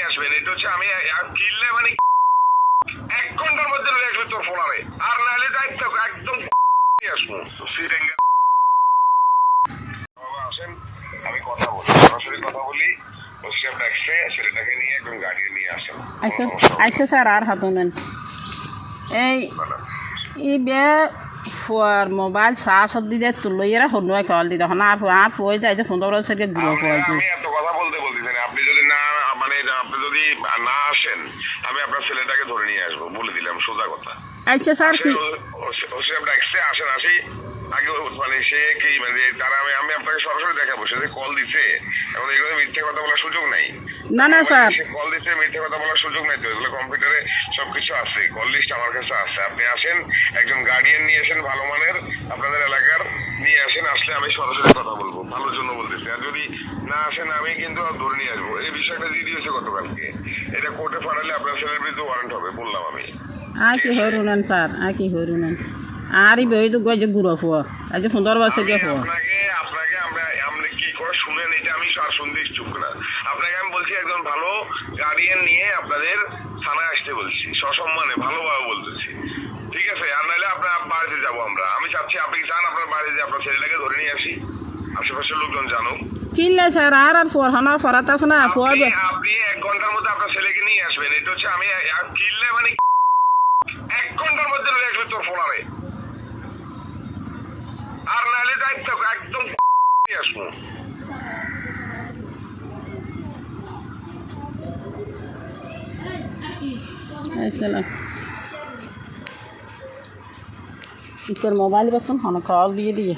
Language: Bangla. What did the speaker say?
নিয়ে আসবেন। এটা হচ্ছে আমি কিনলে মানে 1 ঘন্টার মধ্যে লয়ে আসবে তোর ফোনারে, আর নাহলে দায়িত্ব একদম নিয়ে আসবো। বাবা আসেন, আমি কথা বলি, সরাসরি কথা বলি। ওসিএফ ডাকছে, ছেলেটাকে নিয়ে একদম গাড়ি নিয়ে আসেন। আচ্ছা স্যার আর হাতুনেন এই বে ফুয়ার মোবাইল চার্জ দিতে তুলইরা হনুয়াই কল দিতে হন আর ফুয়ে যাইতে ফোন করে সেটা গুলো ফুয়াইছে। আমি এত কথা বলতেছেন, আপনি যদি না মানে আপনি যদি না আসেন আমি আপনার ছেলেটাকে ধরে নিয়ে আসবো, বলে দিলাম সোজা কথা। আচ্ছা স্যার কি ওসিএফ ডাকছে, আসেন আসি আগে মানে সে কি মানে তারা আমি আপনাকে সরাসরি দেখাবো সে কল দিচ্ছে। এখন এগুলো মিথ্যে কথা বলার সুযোগ নাই। না না স্যার কল দিচ্ছে, মিথ্যে কথা বলার সুযোগ নাই তো, এগুলো কম্পিউটারে সবকিছু আছে, কল লিস্ট আমার কাছে আছে। আপনি আসেন, একজন গার্ডিয়ান নিয়ে আসেন ভালো মানের আপনাদের এলাকার, নিয়ে আসেন। আসলে আমি সরাসরি কথা বলবো, ভালোর জন্য বলতেছি। আর যদি না আসেন আমি কিন্তু ধরে নিয়ে আসবো। এই বিষয়টা দিয়ে দিয়েছে গতকালকে, এটা কোর্টে ফাটালে আপনার ছেলের বিরুদ্ধে ওয়ারেন্ট হবে বললাম আমি। আর কি হরুনেন স্যার আর কি হরুনেন আর এই বই তো গজে গুড়ো ফুয়া আজ সুন্দর বাসে গে ফুয়া আপনাকে আমরা কি করে শুনেন, এটা আমি আর শুনতে ইচ্ছুক না। আপনাকে আমি বলছি একজন ভালো গার্ডিয়ান নিয়ে আপনাদের থানায় আসতে বলছি, সসম্মানে ভালোভাবে বলতেছি, ঠিক আছে? আর নাহলে আপনার বাড়িতে যাবো আমরা। আমি চাচ্ছি আপনি চান আপনার বাড়িতে যে আপনার ছেলেটাকে ধরে নিয়ে আসি, আশেপাশের লোকজন জানুক। কিনলে স্যার আর পড়ানো পড়াতে আছে না আপনি 1 ঘন্টার মধ্যে আপনার ছেলেকে নিয়ে আসবেন। এটা হচ্ছে আমি কিনলে মানে 1 ঘন্টার মধ্যে লয়ে আসবে তোর ফোনারে, আর নাহলে দায়িত্ব একদম নিয়ে আসবো। মোবাইল বেতন কল দিয়ে দিয়ে